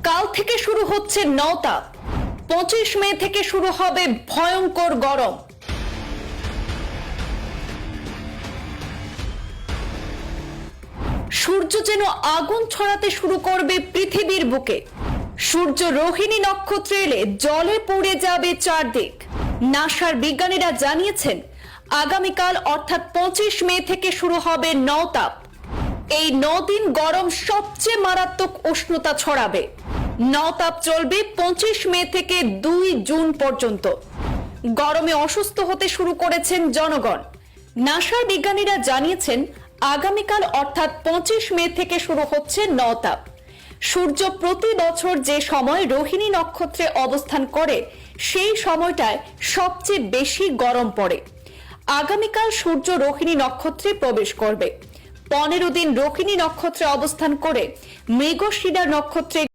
কাল থেকে শুরু হচ্ছে নওতাপ। 25 মে থেকে শুরু হবে ভয়ঙ্কর গরম। সূর্য যেন আগুন ছড়াতে শুরু করবে পৃথিবীর বুকে। সূর্য রোহিণী নক্ষত্রে এলে জলে পুড়ে যাবে চারদিক। নাসার বিজ্ঞানীরা জানিয়েছেন আগামীকাল অর্থাৎ 25 মে থেকে শুরু হবে নওতাপ। এই 9 দিন গরম সবচেয়ে মারাত্মক উষ্ণতা ছড়াবে। নওতাপ চলবে 25 মে থেকে 2 জুন পর্যন্ত। গরমে অসুস্থ হতে শুরু করেছেন জনগণ। নাসার বিজ্ঞানীরা জানিয়েছেন আগামীকাল অর্থাৎ 25 মে থেকে শুরু হচ্ছে নওতাপ। সূর্য প্রতি বছর যে সময় রোহিণী নক্ষত্রে অবস্থান করে সেই সময়টায় সবচেয়ে বেশি গরম পড়ে। আগামীকাল সূর্য রোহিণী নক্ষত্রে প্রবেশ করবে। 15 দিন রোহিণী নক্ষত্রে অবস্থান করে মৃগশিরা নক্ষত্রে